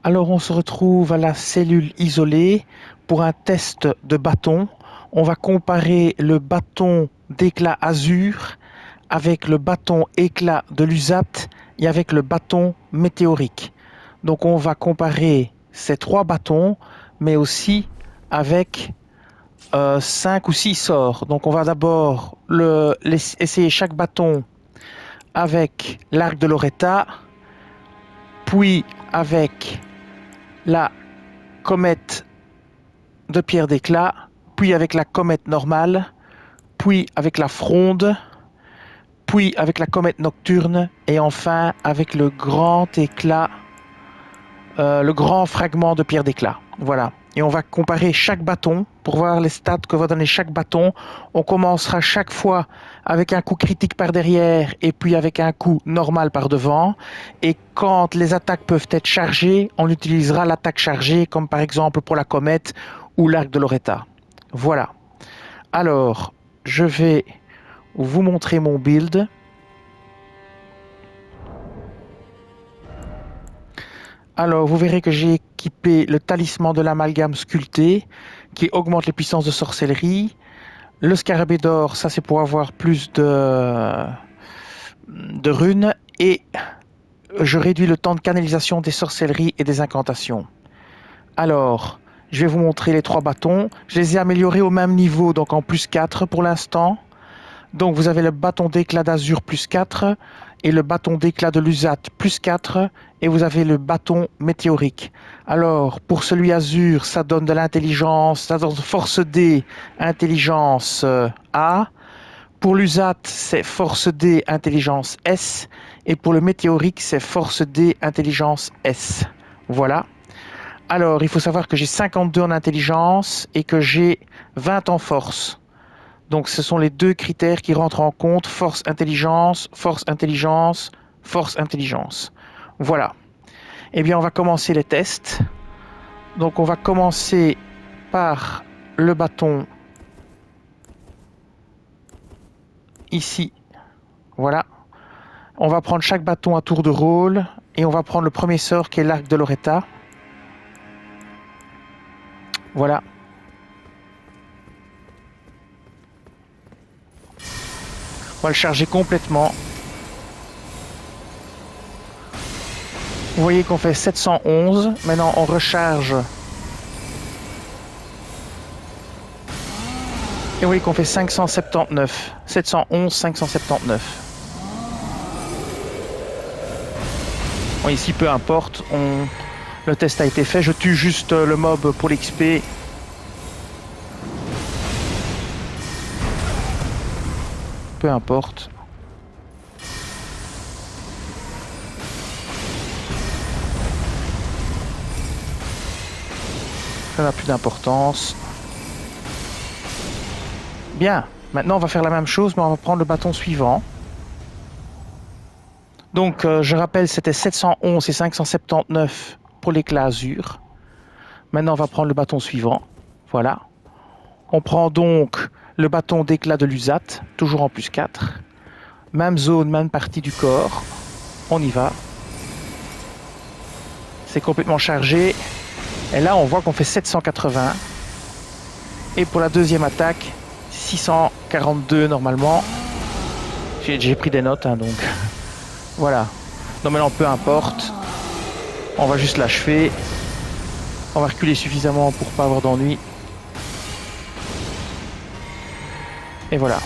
Alors on se retrouve à la cellule isolée pour un test de bâton. On va comparer le bâton d'éclat Azur avec le bâton éclat de l'USAT et avec le bâton météorique. Donc on va comparer ces trois bâtons, mais aussi avec 5 ou 6 sorts. Donc on va d'abord essayer chaque bâton avec l'arc de Loretta, puis avec la comète de pierre d'éclat, puis avec la comète normale, puis avec la fronde, puis avec la comète nocturne, et enfin avec le grand éclat, le grand fragment de pierre d'éclat. Voilà. Et on va comparer chaque bâton pour voir les stats que va donner chaque bâton. On commencera chaque fois avec un coup critique par derrière et puis avec un coup normal par devant. Et quand les attaques peuvent être chargées, on utilisera l'attaque chargée, comme par exemple pour la comète ou l'arc de Loretta. Voilà. Alors, je vais vous montrer mon build. Alors, vous verrez que j'ai équipé le talisman de l'amalgame sculpté qui augmente les puissances de sorcellerie. Le scarabée d'or, ça c'est pour avoir plus de runes. Et je réduis le temps de canalisation des sorcelleries et des incantations. Alors, je vais vous montrer les trois bâtons. Je les ai améliorés au même niveau, donc en plus 4 pour l'instant. Donc vous avez le bâton d'éclat d'Azur plus 4 et le bâton d'éclat de l'USAT plus 4 et vous avez le bâton météorique. Alors pour celui Azur, ça donne de l'intelligence, ça donne force D, intelligence A. Pour l'USAT, c'est force D, intelligence S. Et pour le météorique, c'est force D, intelligence S. Voilà. Alors il faut savoir que j'ai 52 en intelligence et que j'ai 20 en force. Donc ce sont les deux critères qui rentrent en compte, force, intelligence, force, intelligence, force, intelligence. Voilà. Eh bien, on va commencer les tests. Donc on va commencer par le bâton ici. Voilà. On va prendre chaque bâton à tour de rôle et on va prendre le premier sort qui est l'arc de Loretta. Voilà. On va le charger complètement. Vous voyez qu'on fait 711. Maintenant, on recharge. Et vous voyez qu'on fait 579. 711, 579. Bon, ici, peu importe. Le test a été fait. Je tue juste le mob pour l'XP. Peu importe. Ça n'a plus d'importance. Bien. Maintenant, on va faire la même chose, mais on va prendre le bâton suivant. Donc, je rappelle, c'était 711 et 579 pour l'éclat Azur. Maintenant, on va prendre le bâton suivant. Voilà. On prend donc le bâton d'éclat de l'USAT, toujours en plus 4. Même zone, même partie du corps. On y va. C'est complètement chargé. Et là, on voit qu'on fait 780. Et pour la deuxième attaque, 642 normalement. J'ai pris des notes, hein, donc voilà. Donc maintenant, peu importe. On va juste l'achever. On va reculer suffisamment pour pas avoir d'ennui. Et voilà.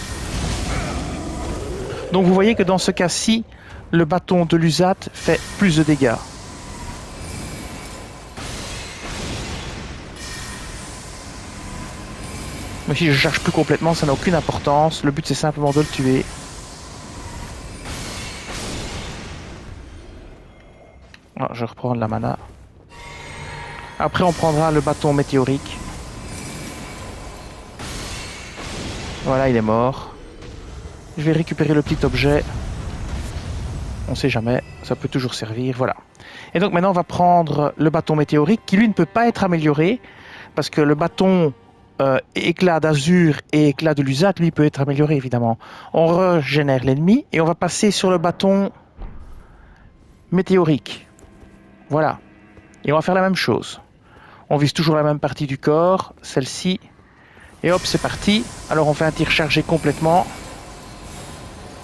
Donc vous voyez que dans ce cas-ci, le bâton de l'USAT fait plus de dégâts. Mais si je charge plus complètement, ça n'a aucune importance. Le but c'est simplement de le tuer. Ah, je reprends de la mana. Après on prendra le bâton météorique. Voilà, il est mort. Je vais récupérer le petit objet. On sait jamais, ça peut toujours servir, voilà. Et donc maintenant on va prendre le bâton météorique qui lui ne peut pas être amélioré parce que le bâton éclat d'Azur et éclat de l'USAT lui peut être amélioré évidemment. On régénère l'ennemi et on va passer sur le bâton météorique. Voilà. Et on va faire la même chose. On vise toujours la même partie du corps, celle-ci. Et hop, c'est parti. Alors on fait un tir chargé complètement.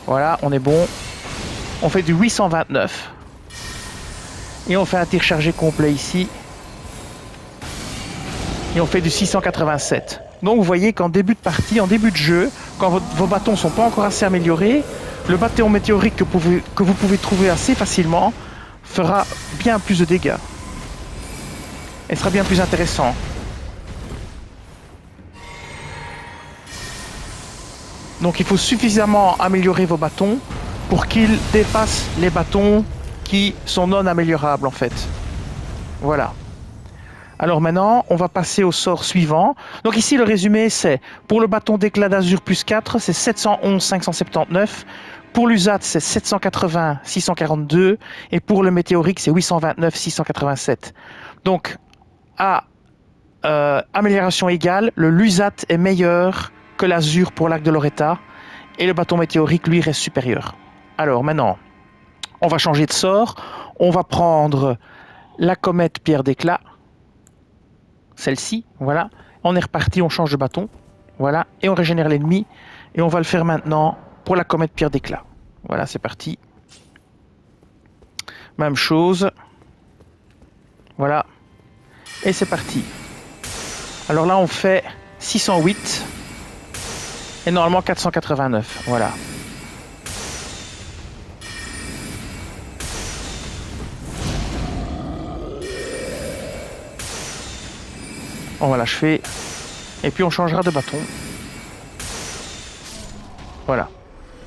Voilà, on est bon. On fait du 829. Et on fait un tir chargé complet ici. Et on fait du 687. Donc vous voyez qu'en début de partie, en début de jeu, quand vos bâtons ne sont pas encore assez améliorés, le bâton météorique que vous pouvez trouver assez facilement fera bien plus de dégâts. Et sera bien plus intéressant. Donc il faut suffisamment améliorer vos bâtons pour qu'ils dépassent les bâtons qui sont non améliorables en fait. Voilà. Alors maintenant, on va passer au sort suivant. Donc ici, le résumé, c'est pour le bâton d'éclat d'azur plus 4, c'est 711 579. Pour l'USAT, c'est 780 642. Et pour le météorique, c'est 829 687. Donc, à amélioration égale, le LUSAT est meilleur que l'azur pour l'arc de Loretta. Et le bâton météorique, lui, reste supérieur. Alors maintenant, on va changer de sort. On va prendre la comète pierre d'éclat. Celle-ci, voilà. On est reparti, on change de bâton. Voilà. Et on régénère l'ennemi. Et on va le faire maintenant pour la comète pierre d'éclat. Voilà, c'est parti. Même chose. Voilà. Et c'est parti. Alors là, on fait 608. Et normalement 489. Voilà. On va l'achever. Et puis on changera de bâton. Voilà.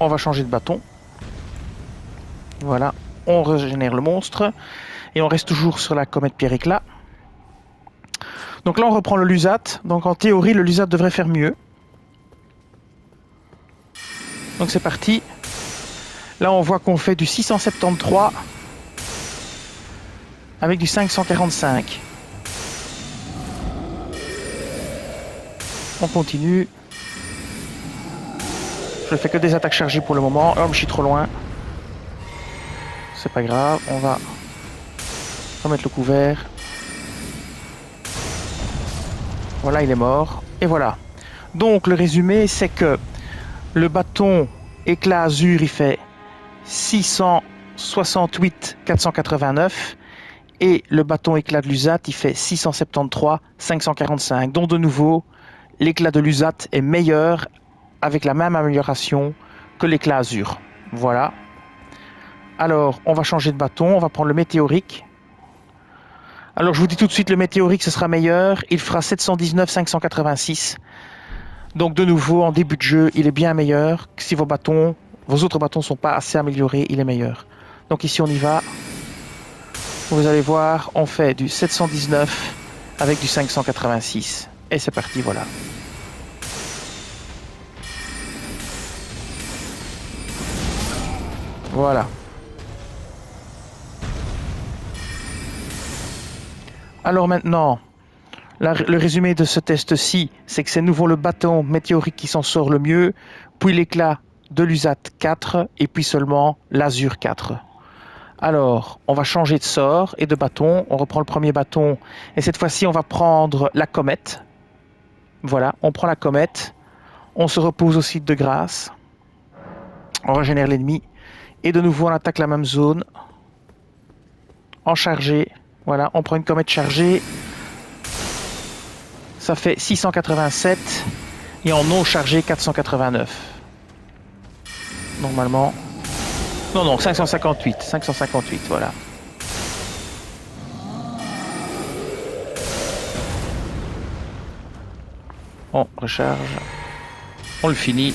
On va changer de bâton. Voilà. On régénère le monstre. Et on reste toujours sur la comète pierre éclat. Donc là on reprend le LUSAT. Donc en théorie le LUSAT devrait faire mieux. Donc c'est parti. Là on voit qu'on fait du 673 avec du 545. On continue. Je fais que des attaques chargées pour le moment. Oh, je suis trop loin. C'est pas grave. On va remettre le couvert. Voilà, il est mort. Et voilà. Donc, le résumé, c'est que le bâton éclat azur, il fait 668 489. Et le bâton éclat de l'USAT, il fait 673 545. Donc, de nouveau, l'éclat de l'USAT est meilleur avec la même amélioration que l'éclat azur. Voilà. Alors, on va changer de bâton. On va prendre le météorique. Alors, je vous dis tout de suite, le météorique, ce sera meilleur. Il fera 719 586. Donc, de nouveau, en début de jeu, il est bien meilleur. Si vos autres bâtons ne sont pas assez améliorés, il est meilleur. Donc, ici, on y va. Vous allez voir, on fait du 719 avec du 586. Et c'est parti, voilà. Voilà. Alors maintenant, le résumé de ce test-ci, c'est que c'est nouveau le bâton météorique qui s'en sort le mieux, puis l'éclat de l'USAT 4 et puis seulement l'Azur 4. Alors, on va changer de sort et de bâton. On reprend le premier bâton et cette fois-ci, on va prendre la comète. Voilà, on prend la comète. On se repose au site de grâce. On régénère l'ennemi. Et de nouveau, on attaque la même zone. En chargé. Voilà, on prend une comète chargée. Ça fait 687. Et en non chargé, 489. Normalement. Non, 558. 558, voilà. On recharge. On le finit.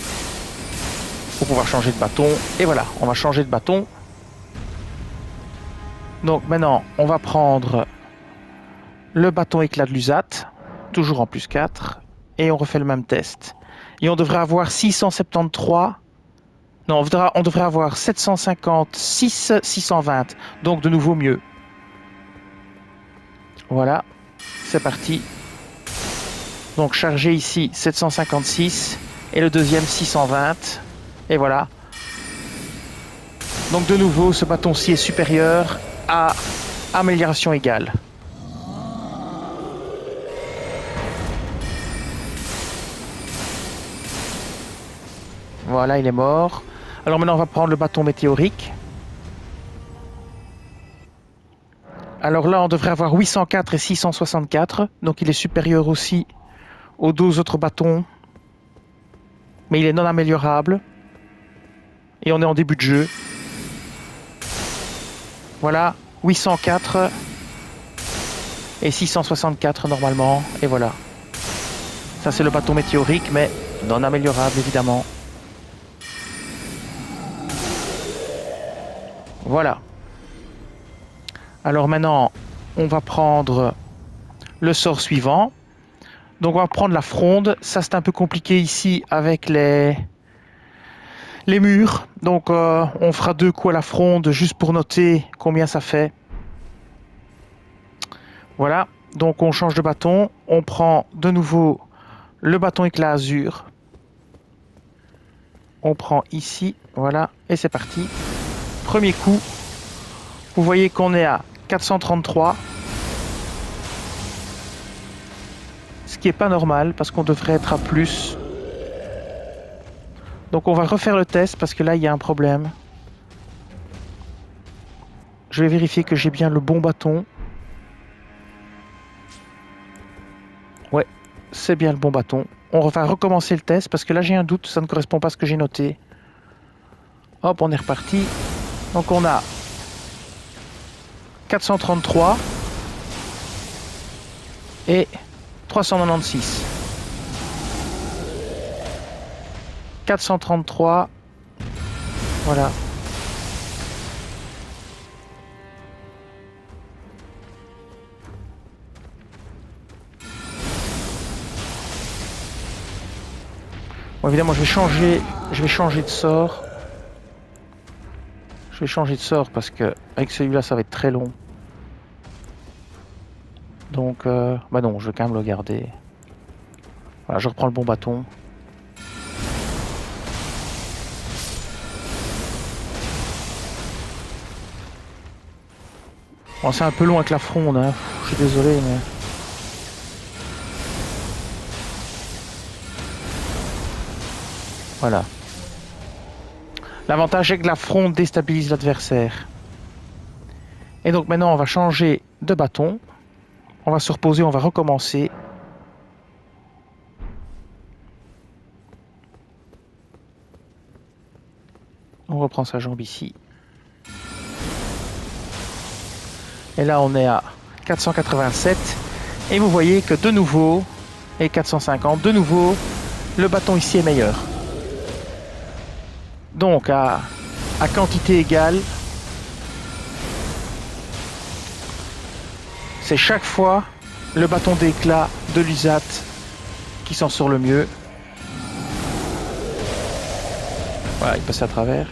Pour pouvoir changer de bâton. Et voilà, on va changer de bâton. Donc maintenant, on va prendre le bâton éclat de l'USAT, toujours en plus 4, et on refait le même test. Et on devrait avoir 673, non, on devrait avoir 756, 620, donc de nouveau mieux. Voilà, c'est parti. Donc chargé ici 756, et le deuxième 620, et voilà. Donc de nouveau, ce bâton-ci est supérieur à amélioration égale. Voilà, il est mort. Alors maintenant, on va prendre le bâton météorique. Alors là, on devrait avoir 804 et 664. Donc il est supérieur aussi aux 12 autres bâtons. Mais il est non améliorable. Et on est en début de jeu. Voilà, 804 et 664 normalement. Et voilà. Ça, c'est le bâton météorique, mais non améliorable, évidemment. Voilà. Alors maintenant, on va prendre le sort suivant. Donc on va prendre la fronde. Ça, c'est un peu compliqué ici avec les murs. Donc on fera 2 coups à la fronde juste pour noter combien ça fait. Voilà. Donc on change de bâton. On prend de nouveau le bâton éclat azur. On prend ici. Voilà. Et c'est parti. Premier coup. Vous voyez qu'on est à 433. Ce qui n'est pas normal parce qu'on devrait être à plus. Donc on va refaire le test parce que là il y a un problème. Je vais vérifier que j'ai bien le bon bâton. Ouais, c'est bien le bon bâton. On va recommencer le test parce que là j'ai un doute, ça ne correspond pas à ce que j'ai noté. Hop, on est reparti. Donc on a 433 et 396. 433. Voilà. Bon, évidemment, je vais changer de sort. Je vais changer de sort parce que avec celui-là, ça va être très long. Donc, bah non, je vais quand même le garder. Voilà, je reprends le bon bâton. Bon, c'est un peu long avec la fronde, hein. Je suis désolé, mais... Voilà. L'avantage est que la fronde déstabilise l'adversaire. Et donc maintenant, on va changer de bâton. On va se reposer, on va recommencer. On reprend sa jambe ici. Et là, on est à 487. Et vous voyez que de nouveau, et 450, de nouveau, le bâton ici est meilleur. Donc, à quantité égale, c'est chaque fois le bâton d'éclat de l'USAT qui s'en sort le mieux. Voilà, il passe à travers.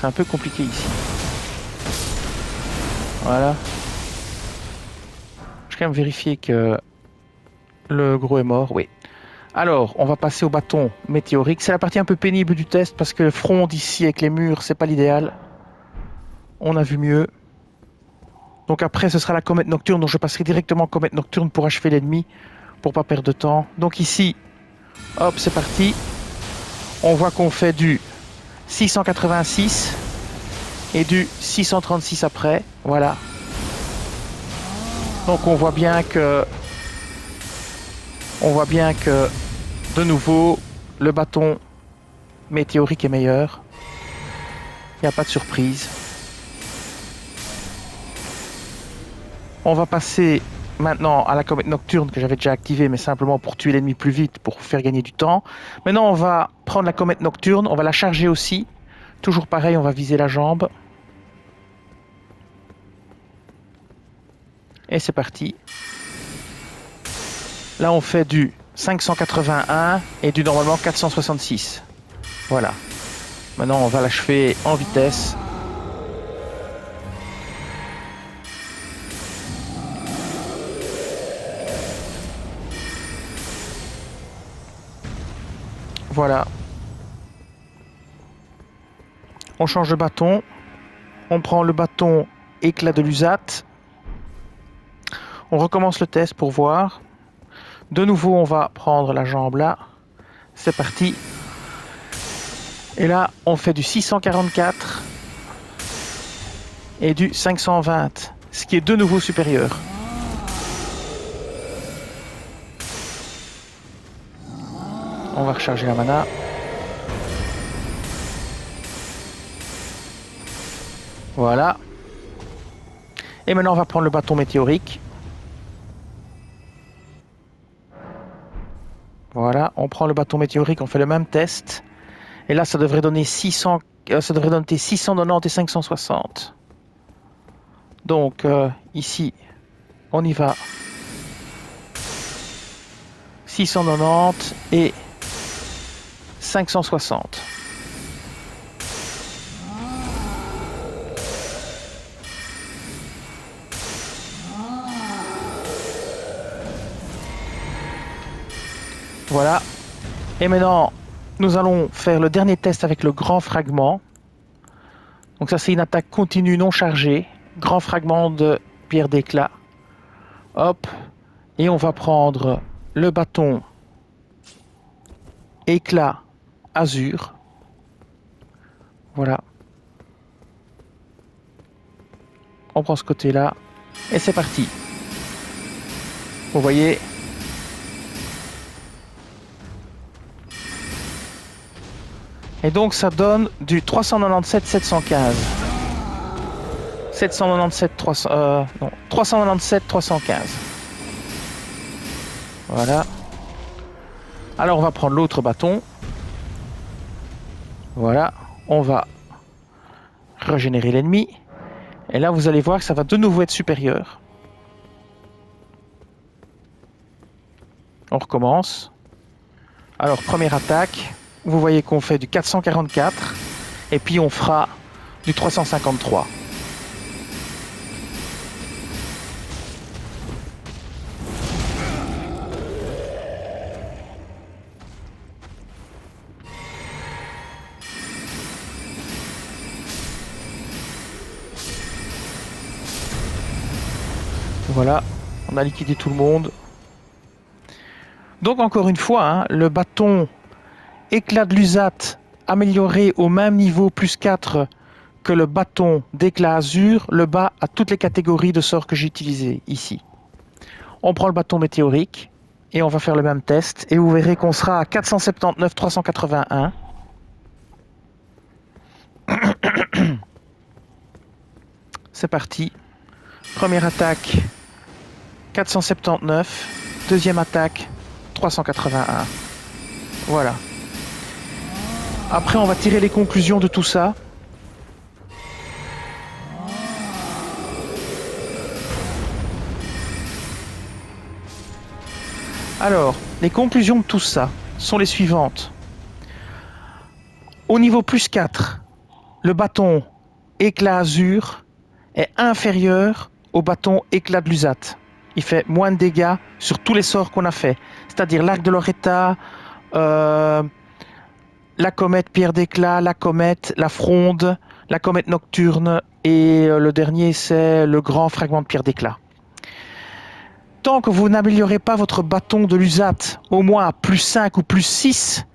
C'est un peu compliqué ici. Voilà. Je vais quand même vérifier que le gros est mort. Oui. Alors, on va passer au bâton météorique. C'est la partie un peu pénible du test parce que le front d'ici avec les murs, c'est pas l'idéal. On a vu mieux. Donc après, ce sera la comète nocturne, donc je passerai directement comète nocturne pour achever l'ennemi, pour pas perdre de temps. Donc ici, hop, c'est parti. On voit qu'on fait du 686 et du 636 après. Voilà. Donc on voit bien que de nouveau le bâton météorique est meilleur. Il n'y a pas de surprise. On va passer maintenant à la comète nocturne que j'avais déjà activée, mais simplement pour tuer l'ennemi plus vite, pour faire gagner du temps. Maintenant, on va prendre la comète nocturne, on va la charger aussi. Toujours pareil, on va viser la jambe. Et c'est parti. Là, on fait du 581 et du normalement 466. Voilà. Maintenant, on va l'achever en vitesse. Voilà. On change de bâton. On prend le bâton éclat de l'USAT. On recommence le test pour voir. De nouveau, on va prendre la jambe là. C'est parti. Et là, on fait du 644 et du 520, ce qui est de nouveau supérieur. On va recharger la mana. Voilà. Et maintenant, on va prendre le bâton météorique. Voilà, on prend le bâton météorique, on fait le même test. Et là, ça devrait donner 690 et 560. Donc, ici, on y va. 690 et 560. Voilà. Et maintenant, nous allons faire le dernier test avec le grand fragment. Donc ça, c'est une attaque continue non chargée. Grand fragment de pierre d'éclat. Hop. Et on va prendre le bâton éclat azur. Voilà. On prend ce côté-là. Et c'est parti. Vous voyez. Et donc ça donne du 397 715. 397 315. Voilà. Alors on va prendre l'autre bâton. Voilà. On va régénérer l'ennemi. Et là vous allez voir que ça va de nouveau être supérieur. On recommence. Alors première attaque. Vous voyez qu'on fait du 444 et puis on fera du 353. Voilà, on a liquidé tout le monde. Donc encore une fois, hein, le bâton éclat de l'USAT amélioré au même niveau plus 4 que le bâton d'éclat azur, le bas à toutes les catégories de sorts que j'ai utilisés ici. On prend le bâton météorique et on va faire le même test et vous verrez qu'on sera à 479 381. C'est parti. Première attaque 479, deuxième attaque 381. Voilà. Après, on va tirer les conclusions de tout ça. Alors, les conclusions de tout ça sont les suivantes. Au niveau plus 4, le bâton éclat azur est inférieur au bâton éclat de l'USAT. Il fait moins de dégâts sur tous les sorts qu'on a fait. C'est-à-dire l'arc de Loretta, la comète pierre d'éclat, la comète, la fronde, la comète nocturne et le dernier c'est le grand fragment de pierre d'éclat. Tant que vous n'améliorez pas votre bâton de l'USAT au moins à plus 5 ou plus 6,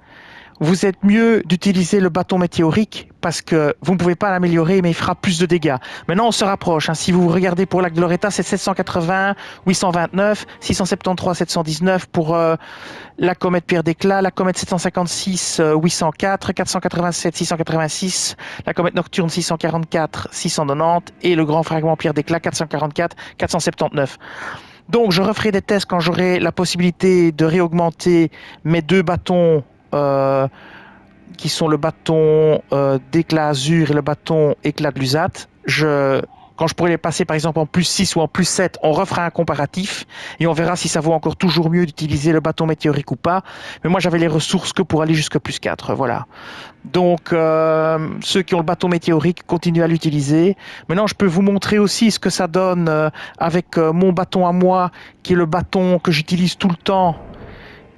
vous êtes mieux d'utiliser le bâton météorique parce que vous ne pouvez pas l'améliorer mais il fera plus de dégâts. Maintenant on se rapproche, hein. Si vous regardez pour l'arc de Loretta c'est 780, 829, 673, 719 pour la comète pierre d'éclat, la comète 756, 804, 487, 686, la comète nocturne 644, 690 et le grand fragment pierre d'éclat 444, 479. Donc je referai des tests quand j'aurai la possibilité de réaugmenter mes deux bâtons qui sont le bâton d'éclat azur et le bâton éclat de l'USAT. Quand je pourrai les passer par exemple en plus 6 ou en plus 7, on refera un comparatif et on verra si ça vaut encore toujours mieux d'utiliser le bâton météorique ou pas. Mais moi j'avais les ressources que pour aller jusqu'à plus 4, voilà. Donc ceux qui ont le bâton météorique continuent à l'utiliser. Maintenant je peux vous montrer aussi ce que ça donne avec mon bâton à moi, qui est le bâton que j'utilise tout le temps,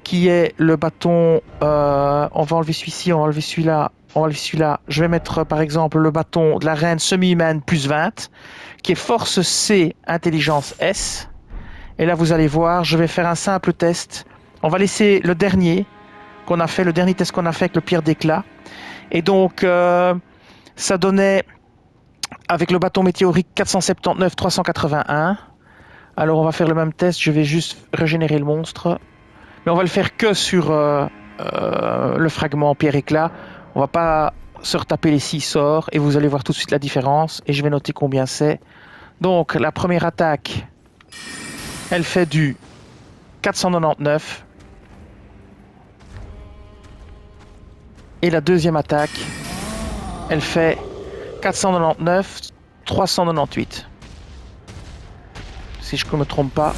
qui est le bâton, on va enlever celui-ci, on va enlever celui-là, on va le celui-là. Je vais mettre par exemple le bâton de la reine semi-humaine plus 20, qui est force C, intelligence S. Et là, vous allez voir, je vais faire un simple test. On va laisser le dernier qu'on a fait, le dernier test qu'on a fait avec le pierre d'éclat. Et donc, ça donnait, avec le bâton météorique, 479, 381. Alors, on va faire le même test. Je vais juste régénérer le monstre. Mais on va le faire que sur le fragment pierre éclat. On va pas se retaper les 6 sorts. Et vous allez voir tout de suite la différence. Et je vais noter combien c'est. Donc, la première attaque, elle fait du 499. Et la deuxième attaque, elle fait 499, 398. Si je ne me trompe pas.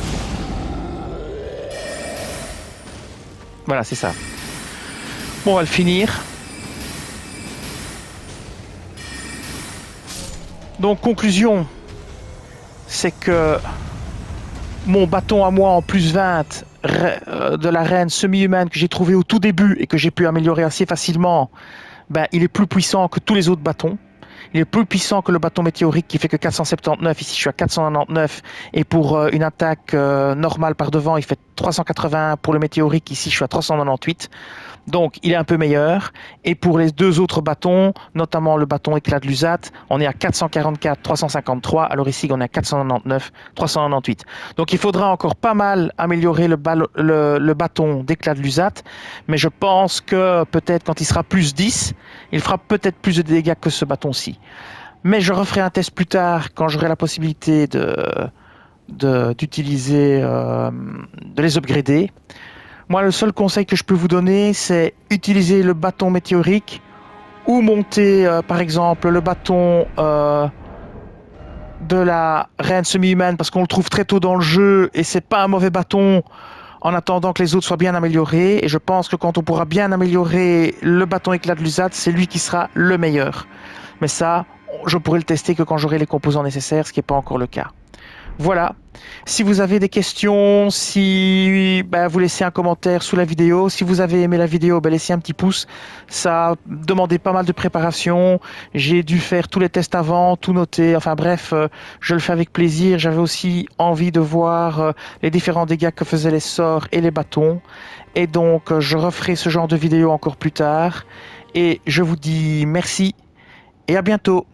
Voilà, c'est ça. Bon, on va le finir. Donc, conclusion, c'est que mon bâton à moi en plus 20 de la reine semi-humaine que j'ai trouvé au tout début et que j'ai pu améliorer assez facilement, ben, il est plus puissant que tous les autres bâtons. Il est plus puissant que le bâton météorique qui fait que 479. Ici, je suis à 499. Et pour une attaque normale par devant, il fait 381 pour le météorique. Ici, je suis à 398. Donc, il est un peu meilleur. Et pour les deux autres bâtons, notamment le bâton éclat de l'USAT, on est à 444, 353. Alors ici, on est à 499, 398. Donc, il faudra encore pas mal améliorer le bâton d'éclat de l'USAT. Mais je pense que peut-être quand il sera plus 10, il fera peut-être plus de dégâts que ce bâton-ci. Mais je referai un test plus tard quand j'aurai la possibilité d'utiliser, de les upgrader. Moi, le seul conseil que je peux vous donner, c'est utiliser le bâton météorique ou monter, par exemple, le bâton de la reine semi-humaine parce qu'on le trouve très tôt dans le jeu et c'est pas un mauvais bâton en attendant que les autres soient bien améliorés. Et je pense que quand on pourra bien améliorer le bâton éclat de l'USAT, c'est lui qui sera le meilleur. Mais ça, je pourrai le tester que quand j'aurai les composants nécessaires, ce qui n'est pas encore le cas. Voilà. Si vous avez des questions, si vous laissez un commentaire sous la vidéo. Si vous avez aimé la vidéo, laissez un petit pouce. Ça a demandé pas mal de préparation. J'ai dû faire tous les tests avant, tout noter. Enfin bref, je le fais avec plaisir. J'avais aussi envie de voir les différents dégâts que faisaient les sorts et les bâtons. Et donc, je referai ce genre de vidéo encore plus tard. Et je vous dis merci et à bientôt.